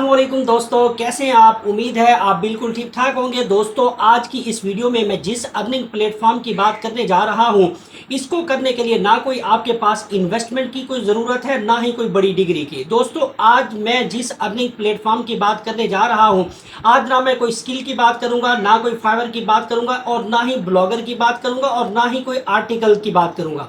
अस्सलामुअलैकुम दोस्तों, कैसे हैं आप। उम्मीद है आप बिल्कुल ठीक ठाक होंगे। दोस्तों, आज की इस वीडियो में मैं जिस अर्निंग प्लेटफॉर्म की बात करने जा रहा हूं, इसको करने के लिए ना कोई आपके पास इन्वेस्टमेंट की कोई ज़रूरत है, ना ही कोई बड़ी डिग्री की। दोस्तों, आज मैं जिस अर्निंग प्लेटफॉर्म की बात करने जा रहा हूं, आज ना मैं कोई स्किल की बात करूंगा, ना कोई फाइवर की बात करूंगा, और ना ही ब्लॉगर की बात करूंगा, और ना ही कोई आर्टिकल की बात करूंगा,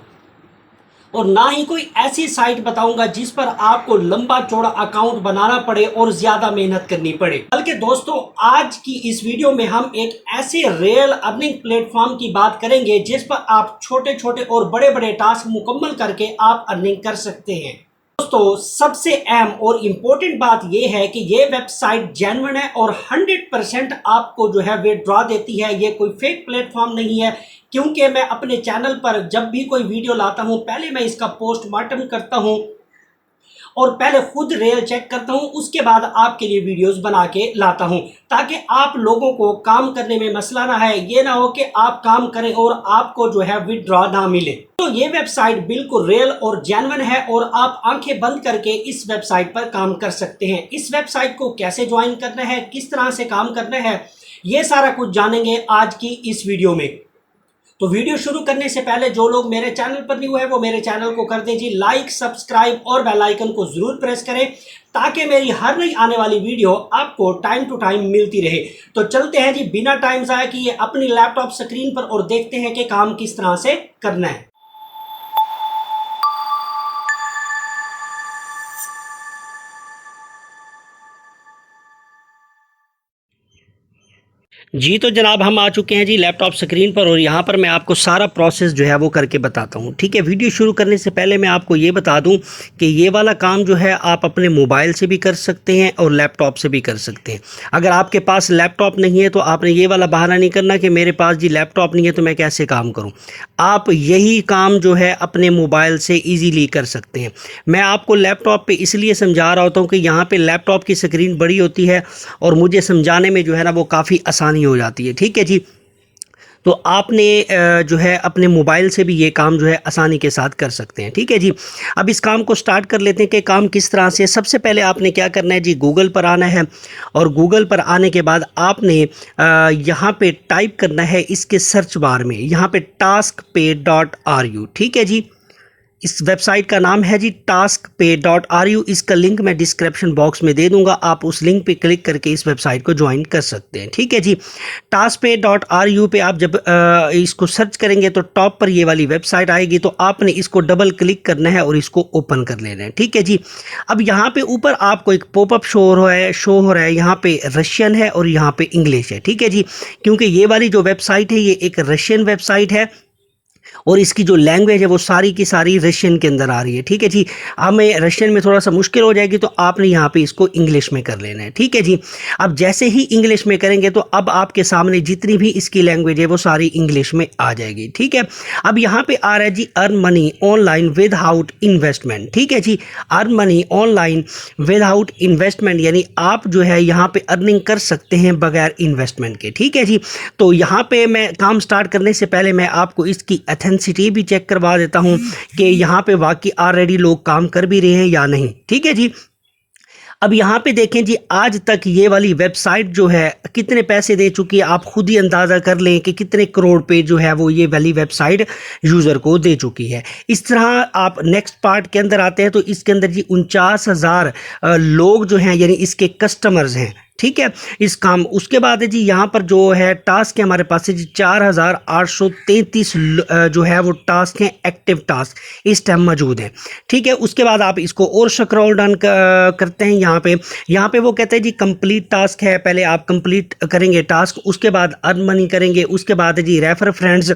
और ना ही कोई ऐसी साइट बताऊंगा जिस पर आपको लंबा चौड़ा अकाउंट बनाना पड़े और ज्यादा मेहनत करनी पड़े। बल्कि दोस्तों, आज की इस वीडियो में हम एक ऐसे रियल अर्निंग प्लेटफॉर्म की बात करेंगे जिस पर आप छोटे छोटे और बड़े बड़े टास्क मुकम्मल करके आप अर्निंग कर सकते हैं। दोस्तों, सबसे अहम और इम्पोर्टेंट बात यह है कि ये वेबसाइट जेन्युइन है और 100% आपको जो है विड्रॉ देती है। ये कोई फेक प्लेटफॉर्म नहीं है, क्योंकि मैं अपने चैनल पर जब भी कोई वीडियो लाता हूं, पहले मैं इसका पोस्टमार्टम करता हूं और पहले खुद रियल चेक करता हूं, उसके बाद आपके लिए वीडियोस बना के लाता हूं, ताकि आप लोगों को काम करने में मसला ना है। ये ना हो कि आप काम करें और आपको जो है विड्रॉ ना मिले। तो ये वेबसाइट बिल्कुल रियल और जेन्युइन है और आप आंखें बंद करके इस वेबसाइट पर काम कर सकते हैं। इस वेबसाइट को कैसे ज्वाइन करना है, किस तरह से काम करना है, ये सारा कुछ जानेंगे आज की इस वीडियो में। तो वीडियो शुरू करने से पहले जो लोग मेरे चैनल पर न्यू है वो मेरे चैनल को कर दें जी लाइक, सब्सक्राइब और बेल आइकन को जरूर प्रेस करें, ताकि मेरी हर नई आने वाली वीडियो आपको टाइम टू टाइम मिलती रहे। तो चलते हैं जी बिना टाइम ज़ाया किए अपनी लैपटॉप स्क्रीन पर और देखते हैं कि काम किस तरह से करना है। जी तो जनाब, हम आ चुके हैं जी लैपटॉप स्क्रीन पर और यहाँ पर मैं आपको सारा प्रोसेस जो है वो करके बताता हूँ। ठीक है, वीडियो शुरू करने से पहले मैं आपको ये बता दूँ कि ये वाला काम जो है आप अपने मोबाइल से भी कर सकते हैं और लैपटॉप से भी कर सकते हैं। अगर आपके पास लैपटॉप नहीं है तो आपने ये वाला बहाना नहीं करना कि मेरे पास जी लैपटॉप नहीं है तो मैं कैसे काम करूँ। आप यही काम जो है अपने मोबाइल से ईजीली कर सकते हैं। मैं आपको लैपटॉप पर इसलिए समझा रहा होता हूँ कि यहाँ पर लैपटॉप की स्क्रीन बड़ी होती है और मुझे समझाने में जो है ना वो काफ़ी आसानी हो जाती है। ठीक है जी, तो आपने जो है अपने मोबाइल से भी ये काम जो है आसानी के साथ कर सकते हैं। ठीक है जी, अब इस काम को स्टार्ट कर लेते हैं कि काम किस तरह से। सबसे पहले आपने क्या करना है जी, गूगल पर आना है और गूगल पर आने के बाद आपने यहाँ पे टाइप करना है इसके सर्च बार में, यहाँ पे taskpay.ru। ठीक है जी, इस वेबसाइट का नाम है जी taskpay.ru। इसका लिंक मैं डिस्क्रिप्शन बॉक्स में दे दूंगा, आप उस लिंक पे क्लिक करके इस वेबसाइट को ज्वाइन कर सकते हैं। ठीक है जी, taskpay.ru पे आप जब इसको सर्च करेंगे तो टॉप पर ये वाली वेबसाइट आएगी, तो आपने इसको डबल क्लिक करना है और इसको ओपन कर लेना है। ठीक है जी, अब यहाँ पे ऊपर आपको एक पॉपअप शो हो रहा है, यहाँ पे रशियन है और यहाँ पे इंग्लिश है। ठीक है जी, क्योंकि ये वाली जो वेबसाइट है ये एक रशियन वेबसाइट है और इसकी जो लैंग्वेज है वो सारी की सारी रशियन के अंदर आ रही है। ठीक है जी, हमें रशियन में थोड़ा सा मुश्किल हो जाएगी तो आपने यहाँ पे इसको इंग्लिश में कर लेना है। ठीक है जी, अब जैसे ही इंग्लिश में करेंगे तो अब आपके सामने जितनी भी इसकी लैंग्वेज है वो सारी इंग्लिश में आ जाएगी। ठीक है, अब यहाँ पे आ रहा है जी earn money online without investment. ठीक है जी, earn money online without investment, यानी आप जो है यहाँ पे अर्निंग कर सकते हैं बगैर इन्वेस्टमेंट के। ठीक है जी, तो यहाँ पे मैं काम स्टार्ट करने से पहले मैं आपको इसकी ऑथेंटिसिटी भी चेक करवा देता हूं कि यहाँ पे वाकई ऑलरेडी लोग काम कर भी रहे हैं या नहीं। ठीक है जी, अब यहाँ पे देखें जी, आज तक ये वाली वेबसाइट जो है कितने पैसे दे चुकी है, आप खुद ही अंदाज़ा कर लें कि कितने करोड़ पे जो है वो ये वाली वेबसाइट यूज़र को दे चुकी है। इस तरह आप नेक्स्ट पार्ट के अंदर आते हैं तो इसके अंदर जी 49,000 लोग जो हैं यानी इसके कस्टमर्स हैं। ठीक है, इस काम उसके बाद है जी यहाँ पर जो है टास्क है हमारे पास है जी 4,833 जो है वो टास्क हैं, एक्टिव टास्क इस टाइम मौजूद हैं। ठीक है, उसके बाद आप इसको और स्क्रॉल डाउन करते हैं। यहाँ पे वो कहते हैं जी कंप्लीट टास्क है, पहले आप कंप्लीट करेंगे टास्क, उसके बाद अर्न मनी करेंगे, उसके बाद है जी रेफर फ्रेंड्स,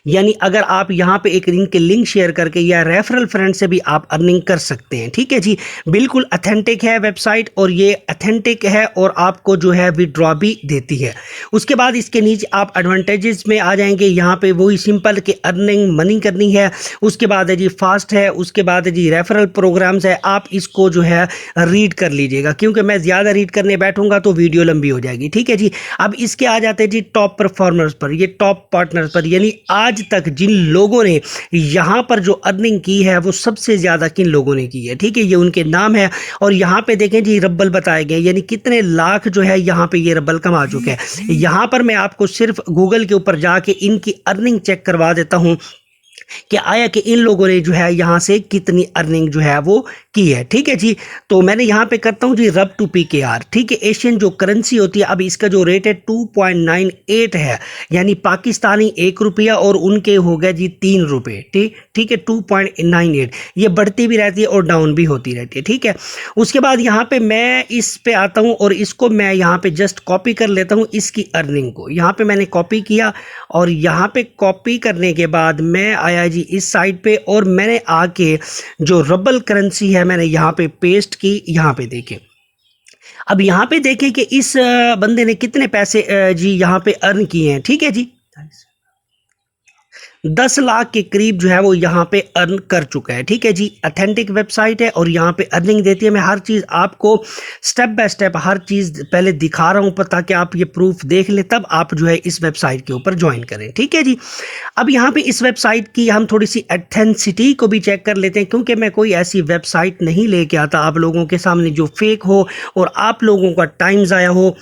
यानी अगर आप यहाँ पे एक लिंक शेयर करके या रेफरल फ्रेंड से भी आप अर्निंग कर सकते हैं। ठीक है जी, बिल्कुल अथेंटिक है वेबसाइट और ये अथेंटिक है और आपको जो है विड्रॉ भी देती है। उसके बाद इसके नीचे आप एडवांटेजेस में आ जाएंगे, यहाँ पे वही सिंपल कि अर्निंग मनी करनी है, उसके बाद है जी फास्ट है, उसके बाद है जी रेफरल प्रोग्राम्स है। आप इसको जो है रीड कर लीजिएगा, क्योंकि मैं ज़्यादा रीड करने बैठूंगा तो वीडियो लंबी हो जाएगी। ठीक है जी, अब इसके आ जाते हैं जी टॉप परफॉर्मर्स पर, ये टॉप पार्टनर्स पर, यानी आज आज तक जिन लोगों ने यहाँ पर जो अर्निंग की है वो सबसे ज़्यादा किन लोगों ने की है, ठीक है, ये उनके नाम है। और यहाँ पे देखें जी रब्बल बताए गए, यानी कितने लाख जो है यहाँ पे ये रब्बल कमा चुके हैं। यहाँ पर मैं आपको सिर्फ गूगल के ऊपर जाके इनकी अर्निंग चेक करवा देता हूँ कि आया कि इन लोगों ने जो है यहाँ से कितनी अर्निंग जो है वो की है, ठीक है जी। तो मैंने यहाँ पे करता हूँ जी रब टू PKR, ठीक है, एशियन जो करेंसी होती है, अब इसका जो रेट है 2.98 है, यानी पाकिस्तानी 1 रुपया और उनके हो गया जी 3 रुपये, ठीक है, 2.98। ये बढ़ती भी रहती है और डाउन भी होती रहती है, ठीक है। उसके बाद यहाँ पे मैं इस पे आता हूँ और इसको मैं यहाँ पे जस्ट कॉपी कर लेता हूँ, इसकी अर्निंग को यहाँ पे मैंने कॉपी किया और यहाँ पे कॉपी करने के बाद मैं आया जी इस साइड पे और मैंने आके जो रबल करेंसी है मैंने यहाँ पे पेस्ट की। यहाँ पे देखें, अब यहाँ पे देखें कि इस बंदे ने कितने पैसे जी यहाँ पे अर्न किए हैं, ठीक है जी, 10 लाख के करीब जो है वो यहाँ पे अर्न कर चुका है, ठीक है जी। अथेंटिक वेबसाइट है और यहाँ पे अर्निंग देती है। मैं हर चीज़ आपको स्टेप बाय स्टेप हर चीज़ पहले दिखा रहा हूँ ताकि आप ये प्रूफ देख लें, तब आप जो है इस वेबसाइट के ऊपर ज्वाइन करें, ठीक है जी। अब यहाँ पे इस वेबसाइट की हम थोड़ी सी एथेंसिटी को भी चेक कर लेते हैं, क्योंकि मैं कोई ऐसी वेबसाइट नहीं लेके आता आप लोगों के सामने जो फेक हो और आप लोगों का टाइम ज़ाया हो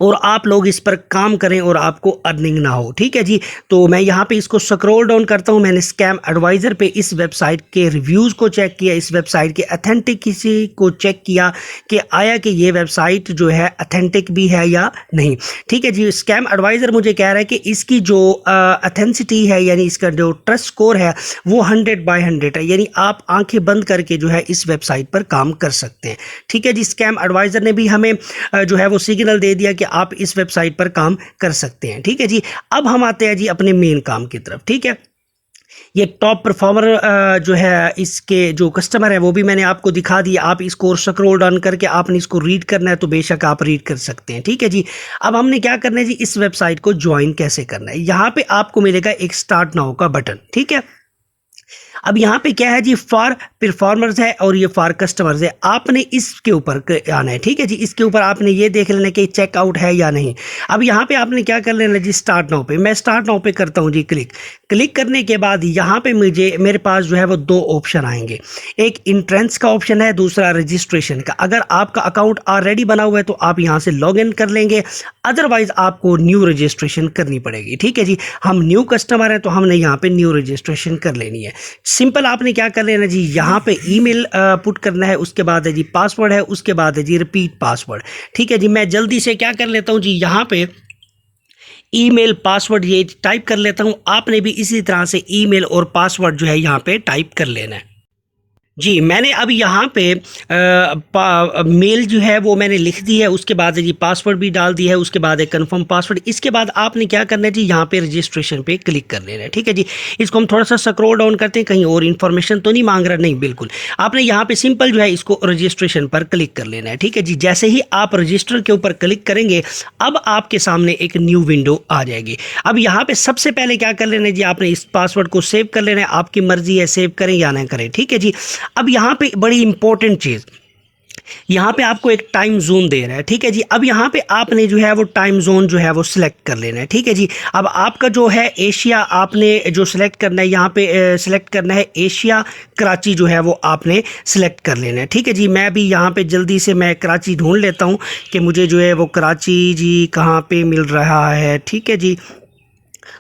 और आप लोग इस पर काम करें और आपको अर्निंग ना हो, ठीक है जी। तो मैं यहाँ पे इसको स्क्रॉल डाउन करता हूँ। मैंने स्कैम एडवाइज़र पे इस वेबसाइट के रिव्यूज़ को चेक किया, इस वेबसाइट के अथेंटिसिटी को चेक किया कि आया कि ये वेबसाइट जो है अथेंटिक भी है या नहीं, ठीक है जी। स्कैम एडवाइज़र मुझे कह रहा है कि इसकी जो अथेंसिटी है, यानी इसका जो ट्रस्ट स्कोर है वो 100/100 है, यानी आप आंखें बंद करके जो है इस वेबसाइट पर काम कर सकते हैं, ठीक है जी। स्कैम एडवाइज़र ने भी हमें जो है वो सिग्नल दे दिया कि आप इस वेबसाइट पर काम कर सकते हैं, ठीक है जी। अब हम आते हैं जी अपने मेन काम की तरफ, ठीक है। ये टॉप परफॉर्मर जो है इसके जो कस्टमर है वो भी मैंने आपको दिखा दिया। आप इसको स्क्रॉल डाउन करके आपने इसको रीड करना है तो बेशक आप रीड कर सकते हैं, ठीक है जी। अब हमने क्या करना है जी, इस वेबसाइट को ज्वाइन कैसे करना है। यहाँ पे आपको मिलेगा एक स्टार्ट नाउ का बटन, ठीक है। अब यहाँ पे क्या है जी, फॉर परफॉर्मर्स है और ये फॉर कस्टमर्स है। आपने इसके ऊपर आना है, ठीक है जी। इसके ऊपर आपने ये देख लेना कि चेकआउट है या नहीं। अब यहाँ पे आपने क्या कर लेना जी, स्टार्ट नाउ पे। मैं स्टार्ट नाउ पे करता हूँ जी क्लिक करने के बाद यहाँ पे मेरे पास जो है वो 2 ऑप्शन आएंगे। एक इंट्रेंस का ऑप्शन है, दूसरा रजिस्ट्रेशन का। अगर आपका अकाउंट ऑलरेडी बना हुआ है तो आप यहाँ से लॉग इन कर लेंगे, अदरवाइज आपको न्यू रजिस्ट्रेशन करनी पड़ेगी, ठीक है जी। हम न्यू कस्टमर हैं तो हमने यहाँ पे न्यू रजिस्ट्रेशन कर लेनी है। सिंपल आपने क्या कर लेना जी, यहाँ पे ईमेल पुट करना है, उसके बाद है जी पासवर्ड है, उसके बाद है जी रिपीट पासवर्ड, ठीक है जी। मैं जल्दी से क्या कर लेता हूँ जी, यहाँ पे ईमेल पासवर्ड ये टाइप कर लेता हूँ। आपने भी इसी तरह से ईमेल और पासवर्ड जो है यहाँ पे टाइप कर लेना है जी। मैंने अब यहाँ पे मेल जो है वो मैंने लिख दी है, उसके बाद जी पासवर्ड भी डाल दिया है, उसके बाद एक कंफर्म पासवर्ड। इसके बाद आपने क्या करना है जी, यहाँ पे रजिस्ट्रेशन पे क्लिक कर लेना है, ठीक है जी। इसको हम थोड़ा सा स्क्रॉल डाउन करते हैं, कहीं और इन्फॉर्मेशन तो नहीं मांग रहा, नहीं बिल्कुल। आपने यहाँ पे सिंपल जो है इसको रजिस्ट्रेशन पर क्लिक कर लेना है, ठीक है जी। जैसे ही आप रजिस्टर के ऊपर क्लिक करेंगे अब आपके सामने एक न्यू विंडो आ जाएगी। अब यहाँ पे सबसे पहले क्या कर लेना है जी, आपने इस पासवर्ड को सेव कर लेना है। आपकी मर्जी है सेव करें या ना करें, ठीक है जी। अब यहाँ पे बड़ी इंपॉर्टेंट चीज़, यहाँ पे आपको एक टाइम जोन दे रहा है, ठीक है जी। अब यहाँ पे आपने जो है वो टाइम जोन जो है वो सिलेक्ट कर लेना है, ठीक है जी। अब आपका जो है एशिया आपने जो सिलेक्ट करना है, यहाँ पे सिलेक्ट करना है एशिया कराची जो है वो आपने सिलेक्ट कर लेना है, ठीक है जी। मैं भी यहाँ पे जल्दी से मैं कराची ढूंढ लेता हूँ कि मुझे जो है वो कराची जी कहाँ पे मिल रहा है, ठीक है जी।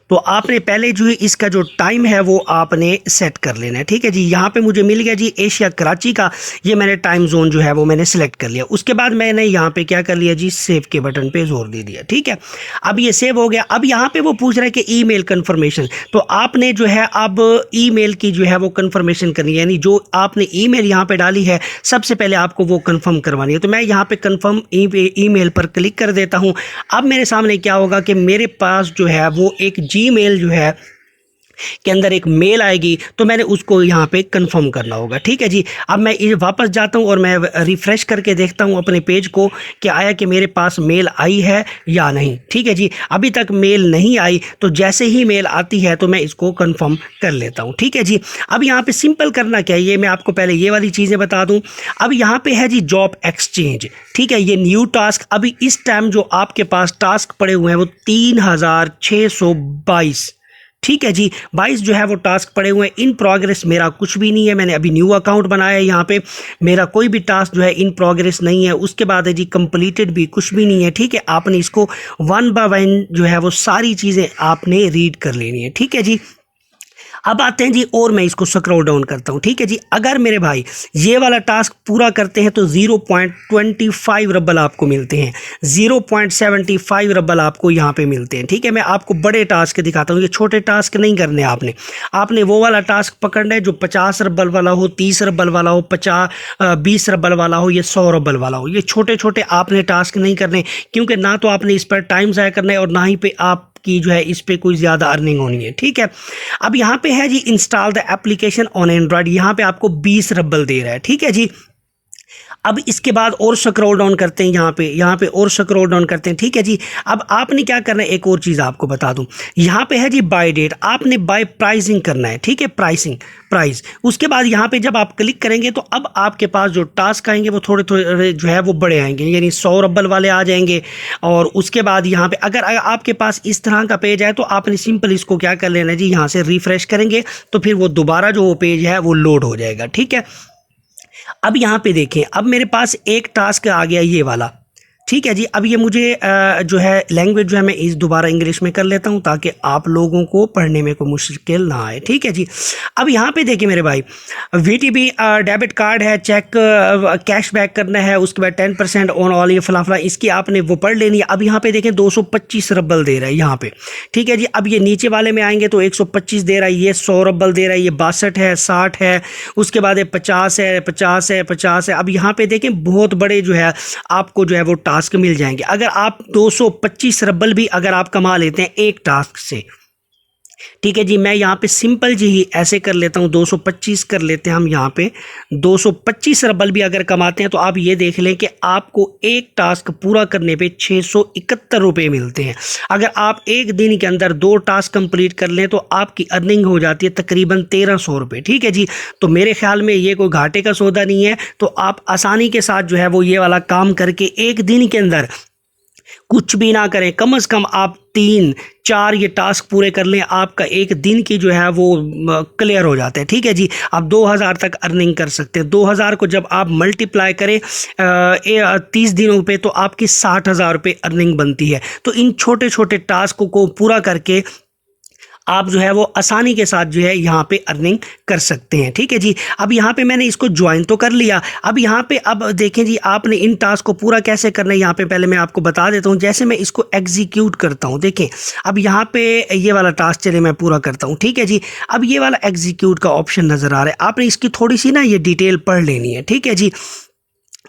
तो आपने पहले जो है इसका जो टाइम है वो आपने सेट कर लेना है, ठीक है जी। यहाँ पे मुझे मिल गया जी एशिया कराची का, ये मैंने टाइम जोन जो है वो मैंने सेलेक्ट कर लिया। उसके बाद मैंने यहाँ पे क्या कर लिया जी, सेव के बटन पे जोर दे दिया, ठीक है। अब ये सेव हो गया। अब यहाँ पे वो पूछ रहा है कि ईमेल कन्फर्मेशन, तो आपने जो है अब ईमेल की जो है वो कन्फर्मेशन करनी है, यानी जो आपने ईमेल यहाँ पे डाली है सबसे पहले आपको वो कन्फर्म करवानी है। तो मैं यहाँ पे कन्फर्म ईमेल पर क्लिक कर देता हूँ। अब मेरे सामने क्या होगा कि मेरे पास जो है वो एक जीमेल जो है के अंदर एक मेल आएगी, तो मैंने उसको यहाँ पे कंफर्म करना होगा, ठीक है जी। अब मैं वापस जाता हूँ और मैं रिफ़्रेश करके देखता हूँ अपने पेज को कि आया कि मेरे पास मेल आई है या नहीं, ठीक है जी। अभी तक मेल नहीं आई, तो जैसे ही मेल आती है तो मैं इसको कंफर्म कर लेता हूँ, ठीक है जी। अब यहाँ पे सिंपल करना क्या है, ये मैं आपको पहले ये वाली चीज़ें बता दूँ। अब यहाँ पे है जी जॉब एक्सचेंज, ठीक है, ये न्यू टास्क। अभी इस टाइम जो आपके पास टास्क पड़े हुए हैं वो 3622, ठीक है जी। 22 जो है वो टास्क पड़े हुए हैं इन प्रोग्रेस, मेरा कुछ भी नहीं है, मैंने अभी न्यू अकाउंट बनाया है, यहाँ पे मेरा कोई भी टास्क जो है इन प्रोग्रेस नहीं है। उसके बाद है जी कंप्लीटेड भी कुछ भी नहीं है। ठीक है, आपने इसको वन बाय वन जो है वो सारी चीज़ें आपने रीड कर लेनी है। ठीक है जी। अब आते हैं जी, और मैं इसको स्क्रॉल डाउन करता हूँ। ठीक है जी, अगर मेरे भाई ये वाला टास्क पूरा करते हैं तो 0.25 रबल आपको मिलते हैं, 0.75 रबल आपको यहाँ पे मिलते हैं। ठीक है, मैं आपको बड़े टास्क दिखाता हूँ, ये छोटे टास्क नहीं करने आपने। आपने वो वाला टास्क पकड़ना है जो 50 रबल वाला हो, 30 रबल वाला हो, 20 रबल वाला हो, ये 100 रबल वाला हो। ये छोटे छोटे आपने टास्क नहीं करने, क्योंकि ना तो आपने इस पर टाइम ज़ाया करना है और ना ही पे आप की जो है इस पे कोई ज़्यादा अर्निंग होनी है। ठीक है, अब यहाँ पे है जी install the application on android, यहाँ पे आपको 20 रबल दे रहा है। ठीक है जी। अब इसके बाद और स्क्रॉल डाउन करते हैं, यहाँ पे और स्क्रॉल डाउन करते हैं। ठीक है जी। अब आपने क्या करना है, एक और चीज़ आपको बता दूं, यहाँ पे है जी बाय डेट, आपने बाय प्राइसिंग करना है। ठीक है, प्राइस। उसके बाद यहाँ पे जब आप क्लिक करेंगे तो अब आपके पास जो टास्क आएंगे वो थोड़े थोड़े जो है वो बड़े आएंगे, यानी 100 रबल वाले आ जाएंगे। और उसके बाद यहाँ पे अगर आपके पास इस तरह का पेज है तो आपने सिंपल इसको क्या कर लेना है जी, यहाँ से रिफ्रेश करेंगे तो फिर वो दोबारा जो वो पेज है वो लोड हो जाएगा। ठीक है, अब यहाँ पे देखें, अब मेरे पास एक टास्क आ गया ये वाला। ठीक है जी। अब ये मुझे जो है लैंग्वेज जो है मैं इस दोबारा इंग्लिश में कर लेता हूँ ताकि आप लोगों को पढ़ने में कोई मुश्किल ना आए। ठीक है जी। अब यहाँ पे देखिए मेरे भाई, VTB डेबिट कार्ड है, चेक कैशबैक करना है, उसके बाद 10% ऑन ऑल, ये फला फला, इसकी आपने वो पढ़ लेनी है। अब यहाँ पे देखें 225 रबल दे रहा है यहाँ पे। ठीक है जी। अब ये नीचे वाले में आएंगे तो 125 दे रहा है, ये 100 रबल दे रहा है, ये 62 है, 60 है, उसके बाद ये 50 है, 50 है, 50 है। अब यहाँ पे देखें बहुत बड़े जो है आपको जो है वो टास्क मिल जाएंगे। अगर आप 225 रबल भी अगर आप कमा लेते हैं एक टास्क से। ठीक है जी, मैं यहाँ पे सिंपल जी ही ऐसे कर लेता हूँ, 225 कर लेते हैं हम यहाँ पे। 225 रबल भी अगर कमाते हैं तो आप ये देख लें कि आपको एक टास्क पूरा करने पे 671 रुपये मिलते हैं। अगर आप एक दिन के अंदर 2 टास्क कंप्लीट कर लें तो आपकी अर्निंग हो जाती है तकरीबन 1300 रुपये। ठीक है जी, तो मेरे ख्याल में ये कोई घाटे का सौदा नहीं है। तो आप आसानी के साथ जो है वो ये वाला काम करके एक दिन के अंदर कुछ भी ना करें, कम से कम आप 3-4 ये टास्क पूरे कर लें, आपका एक दिन की जो है वो क्लियर हो जाता है। ठीक है जी, आप 2000 तक अर्निंग कर सकते हैं। 2000 को जब आप मल्टीप्लाई करें 30 दिनों पे तो आपकी 60,000 रुपये अर्निंग बनती है। तो इन छोटे छोटे टास्क को पूरा करके आप जो है वो आसानी के साथ जो है यहाँ पे अर्निंग कर सकते हैं। ठीक है जी। अब यहाँ पे मैंने इसको ज्वाइन तो कर लिया। अब यहाँ पे अब देखें जी, आपने इन टास्क को पूरा कैसे करना है यहाँ पे पहले मैं आपको बता देता हूँ। जैसे मैं इसको एग्जीक्यूट करता हूँ, देखें अब यहाँ पे ये वाला टास्क चले मैं पूरा करता हूँ। ठीक है जी। अब ये वाला एग्जीक्यूट का ऑप्शन नज़र आ रहा है, आपने इसकी थोड़ी सी ना ये डिटेल पढ़ लेनी है। ठीक है जी,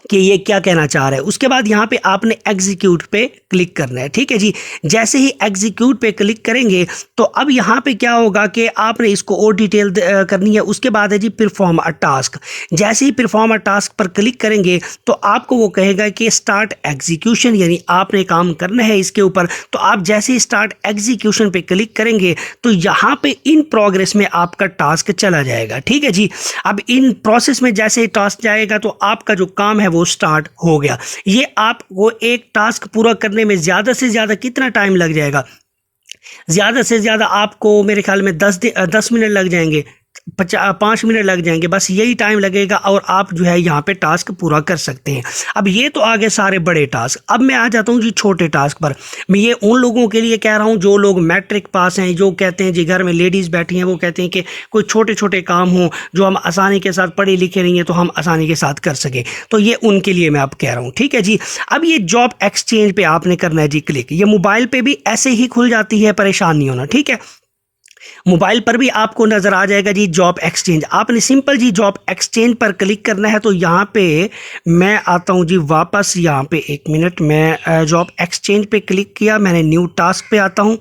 कि ये क्या कहना चाह रहा है। उसके बाद यहाँ पे आपने एग्जीक्यूट पे क्लिक करना है। ठीक है जी। जैसे ही एग्जीक्यूट पे क्लिक करेंगे तो अब यहाँ पे क्या होगा कि आपने इसको और डिटेल करनी है। उसके बाद है जी परफॉर्म अ टास्क। जैसे ही परफॉर्म अ टास्क पर क्लिक करेंगे तो आपको वो कहेगा कि स्टार्ट एग्जीक्यूशन, यानी आपने काम करना है इसके ऊपर। तो आप जैसे ही स्टार्ट एग्जीक्यूशन पे क्लिक करेंगे तो यहाँ पे इन प्रोग्रेस में आपका टास्क चला जाएगा। ठीक है जी। अब इन प्रोसेस में जैसे ही टास्क जाएगा तो आपका जो काम है वो स्टार्ट हो गया। ये आपको एक टास्क पूरा करने में ज़्यादा से ज़्यादा कितना टाइम लग जाएगा? ज़्यादा से ज़्यादा आपको मेरे ख्याल में 10 मिनट लग जाएंगे, 5 मिनट लग जाएंगे, बस यही टाइम लगेगा और आप जो है यहाँ पे टास्क पूरा कर सकते हैं। अब ये तो आगे सारे बड़े टास्क। अब मैं आ जाता हूँ जी छोटे टास्क पर। मैं ये उन लोगों के लिए कह रहा हूँ जो लोग मैट्रिक पास हैं, जो कहते हैं जी घर में लेडीज़ बैठी हैं, वो कहते हैं कि कोई छोटे छोटे काम हो जो हम आसानी के साथ पढ़े लिखे नहीं हैं तो हम आसानी के साथ कर सकें, तो ये उनके लिए मैं अब कह रहा हूँ। ठीक है जी। अब ये जॉब एक्सचेंज पे आपने करना है जी क्लिक। ये मोबाइल पे भी ऐसे ही खुल जाती है, परेशान नहीं होना। ठीक है, मोबाइल पर भी आपको नज़र आ जाएगा जी जॉब एक्सचेंज। आपने सिंपल जी जॉब एक्सचेंज पर क्लिक करना है। तो यहाँ पे मैं आता हूँ जी वापस, यहाँ पे 1 मिनट, मैं जॉब एक्सचेंज पे क्लिक किया, मैंने न्यू टास्क पे आता हूँ।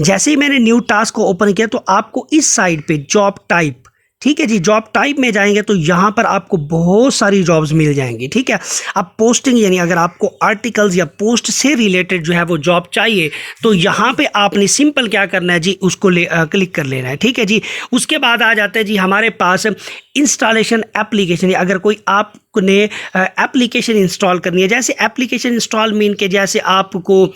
जैसे ही मैंने न्यू टास्क को ओपन किया तो आपको इस साइड पे जॉब टाइप, ठीक है जी, जॉब टाइप में जाएंगे तो यहाँ पर आपको बहुत सारी जॉब्स मिल जाएंगी। ठीक है, अब पोस्टिंग, यानी अगर आपको आर्टिकल्स या पोस्ट से रिलेटेड जो है वो जॉब चाहिए तो यहाँ पे आपने सिंपल क्या करना है जी, उसको क्लिक कर लेना है। ठीक है जी। उसके बाद आ जाता है जी हमारे पास इंस्टॉलेशन एप्लीकेशन। अगर कोई आपने एप्लीकेशन इंस्टॉल करनी है, जैसे एप्लीकेशन इंस्टॉल मीन के जैसे आपको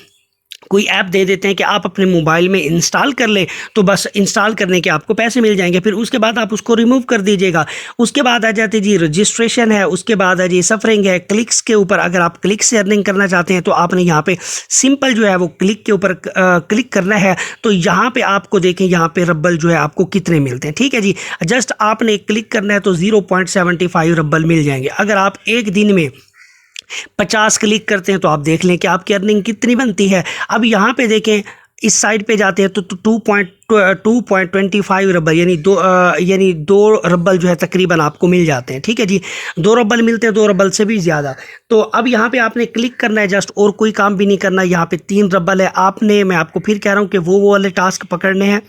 कोई ऐप दे देते हैं कि आप अपने मोबाइल में इंस्टॉल कर लें, तो बस इंस्टॉल करने के आपको पैसे मिल जाएंगे, फिर उसके बाद आप उसको रिमूव कर दीजिएगा। उसके बाद आ जाती जी रजिस्ट्रेशन है, उसके बाद आ जी सफरिंग है, क्लिक्स के ऊपर अगर आप क्लिक से अर्निंग करना चाहते हैं तो आपने यहाँ पे सिंपल जो है वो क्लिक के ऊपर क्लिक करना है। तो यहाँ पे आपको देखें यहाँ पे रब्बल जो है आपको कितने मिलते हैं, ठीक है जी। जस्ट आपने क्लिक करना है तो 0.75 रब्बल मिल जाएंगे। अगर आप एक दिन में 50 क्लिक करते हैं तो आप देख लें कि आपकी अर्निंग कितनी बनती है। अब यहाँ पे देखें, इस साइड पे जाते हैं तो 2.25 रब्बल यानी 2 रब्बल जो है तकरीबन आपको मिल जाते हैं, ठीक है जी। 2 रब्बल मिलते हैं, 2 रब्बल से भी ज़्यादा। तो अब यहाँ पे आपने क्लिक करना है जस्ट, और कोई काम भी नहीं करना। यहाँ पे 3 रब्बल है, आपने, मैं आपको फिर कह रहा हूँ कि वो वाले टास्क पकड़ने हैं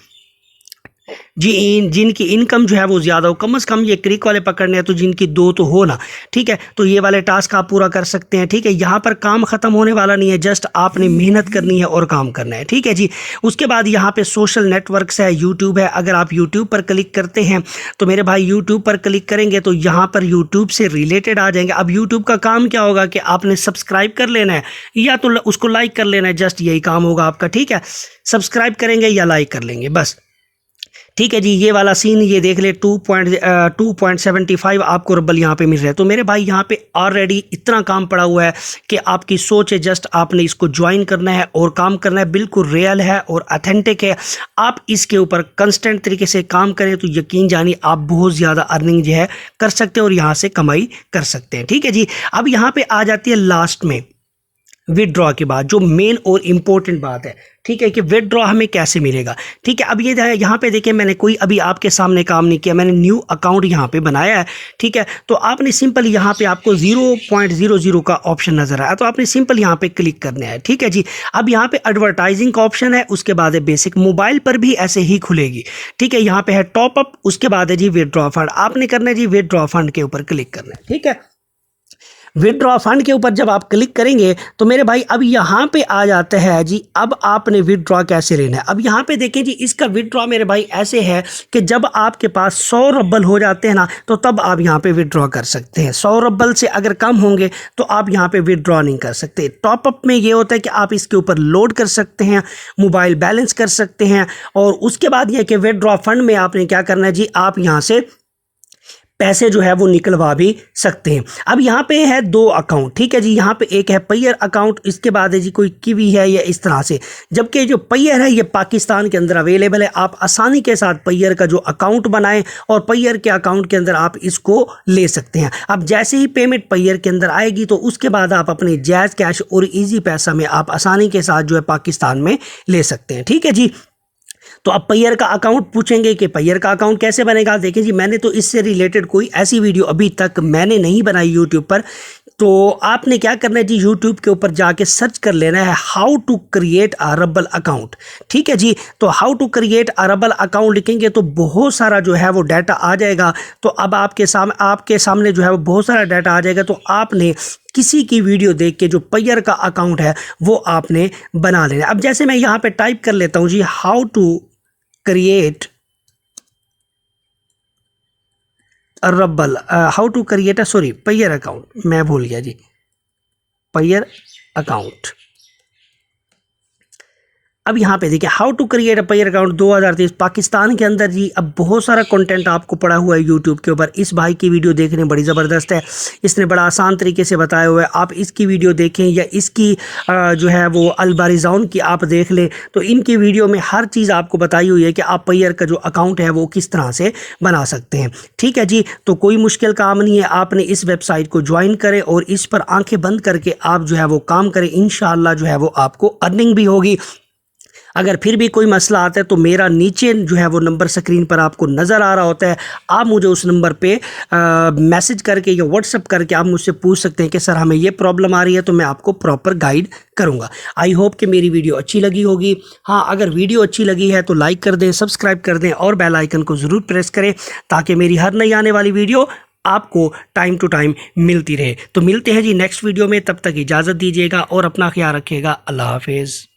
जी, जिनकी इनकम जो है वो ज़्यादा हो, कम से कम ये क्लिक वाले पकड़ने हैं, तो जिनकी 2 तो हो ना, ठीक है। तो ये वाले टास्क आप पूरा कर सकते हैं, ठीक है। यहाँ पर काम ख़त्म होने वाला नहीं है, जस्ट आपने मेहनत करनी है और काम करना है, ठीक है जी। उसके बाद यहाँ पे सोशल नेटवर्क्स है, यूट्यूब है। अगर आप यूट्यूब पर क्लिक करते हैं तो मेरे भाई यूट्यूब पर क्लिक करेंगे तो यहाँ पर यूट्यूब से रिलेटेड आ जाएंगे। अब यूट्यूब का काम क्या होगा कि आपने सब्सक्राइब कर लेना है या तो उसको लाइक कर लेना है, जस्ट यही काम होगा आपका, ठीक है। सब्सक्राइब करेंगे या लाइक कर लेंगे बस, ठीक है जी। ये वाला सीन ये देख ले, 2.75 आपको रब्बल यहाँ पे मिल रहा है। तो मेरे भाई यहाँ पे ऑलरेडी इतना काम पड़ा हुआ है कि आपकी सोच है, जस्ट आपने इसको ज्वाइन करना है और काम करना है। बिल्कुल रियल है और ऑथेंटिक है। आप इसके ऊपर कंस्टेंट तरीके से काम करें तो यकीन जानिए आप बहुत ज़्यादा अर्निंग जो है कर सकते हैं और यहाँ से कमाई कर सकते हैं, ठीक है जी। अब यहाँ पे आ जाती है लास्ट में विदड्रॉ की बात, जो मेन और इम्पोर्टेंट बात है, ठीक है, कि विदड्रॉ हमें कैसे मिलेगा, ठीक है। अब ये यहाँ पे देखिए, मैंने कोई अभी आपके सामने काम नहीं किया, मैंने न्यू अकाउंट यहाँ पे बनाया है, ठीक है। तो आपने सिंपल यहाँ पे आपको 0.00 का ऑप्शन नजर आया, तो आपने सिंपल यहाँ पे क्लिक करना है, ठीक है जी। अब यहाँ पे एडवर्टाइजिंग का ऑप्शन है, उसके बाद है बेसिक। मोबाइल पर भी ऐसे ही खुलेगी, ठीक है। यहाँ पे है टॉपअप, उसके बाद है जी विदड्रॉ फंड। आपने करना है जी विदड्रॉ फंड के ऊपर क्लिक करना है, ठीक है। विदड्रॉ फंड के ऊपर जब आप क्लिक करेंगे तो मेरे भाई अब यहाँ पे आ जाता है जी, अब आपने विदड्रॉ कैसे लेना है। अब यहाँ पे देखें जी, इसका विदड्रॉ मेरे भाई ऐसे है कि जब आपके पास 100 रब्बल हो जाते हैं ना, तो तब आप यहाँ पे विदड्रॉ कर सकते हैं। 100 रब्बल से अगर कम होंगे तो आप यहाँ पे विदड्रॉ नहीं कर सकते। टॉपअप में ये होता है कि आप इसके ऊपर लोड कर सकते हैं, मोबाइल बैलेंस कर सकते हैं, और उसके बाद यह कि विदड्रॉ फंड में आपने क्या करना है जी, आप यहाँ से पैसे जो है वो निकलवा भी सकते हैं। अब यहाँ पे है 2 अकाउंट, ठीक है जी। यहाँ पे एक है पेयर अकाउंट, इसके बाद है जी कोई किवी है या इस तरह से। जबकि जो पेयर है ये पाकिस्तान के अंदर अवेलेबल है। आप आसानी के साथ पेयर का जो अकाउंट बनाएं और पेयर के अकाउंट के अंदर आप इसको ले सकते हैं। अब जैसे ही पेमेंट पेयर के अंदर आएगी तो उसके बाद आप अपने जैज़ कैश और ईजी पैसा में आप आसानी के साथ जो है पाकिस्तान में ले सकते हैं, ठीक है जी। तो अब पेयर का अकाउंट पूछेंगे कि पेयर का अकाउंट कैसे बनेगा। देखें जी, मैंने तो इससे रिलेटेड कोई ऐसी वीडियो अभी तक मैंने नहीं बनाई यूट्यूब पर। तो आपने क्या करना है जी, यूट्यूब के ऊपर जाके सर्च कर लेना है how to create a Rumble account, ठीक है जी। तो how to create a Rumble account लिखेंगे तो बहुत सारा जो है वो डाटा आ जाएगा। तो अब आपके सामने जो है वो बहुत सारा डाटा आ जाएगा। तो आपने किसी की वीडियो देख के जो पेयर का अकाउंट है वो आपने बना लेना। अब जैसे मैं यहाँ पे टाइप कर लेता हूँ जी, हाउ टू क्रिएट रब्बल, how to create pair account, मैं भूल गया जी, पेयर अकाउंट। अब यहाँ पे देखिए, how to create a Payeer account 2023 Pakistan के अंदर जी। अब बहुत सारा कंटेंट आपको पड़ा हुआ है यूट्यूब के ऊपर। इस भाई की वीडियो देखने बड़ी ज़बरदस्त है, इसने बड़ा आसान तरीके से बताया हुआ है। आप इसकी वीडियो देखें या इसकी जो है वो अलबारिज़ाउन की आप देख लें, तो इनकी वीडियो में हर चीज़ आपको बताई हुई है कि आप पेयर का जो अकाउंट है वो किस तरह से बना सकते हैं, ठीक है जी। तो कोई मुश्किल काम नहीं है, आपने इस वेबसाइट को ज्वाइन करें और इस पर आंखें बंद करके आप जो है वो काम करें। इंशाअल्लाह जो है वो आपको अर्निंग भी होगी। अगर फिर भी कोई मसला आता है तो मेरा नीचे जो है वो नंबर स्क्रीन पर आपको नज़र आ रहा होता है, आप मुझे उस नंबर पे मैसेज करके या व्हाट्सअप करके आप मुझसे पूछ सकते हैं कि सर हमें ये प्रॉब्लम आ रही है, तो मैं आपको प्रॉपर गाइड करूंगा। आई होप कि मेरी वीडियो अच्छी लगी होगी। हाँ, अगर वीडियो अच्छी लगी है तो लाइक कर दें, सब्सक्राइब कर दें और बेल आइकन को ज़रूर प्रेस करें ताकि मेरी हर नई आने वाली वीडियो आपको टाइम टू टाइम मिलती रहे। तो मिलते हैं जी नेक्स्ट वीडियो में, तब तक इजाज़त दीजिएगा और अपना ख्याल रखिएगा। अल्लाह हाफिज़।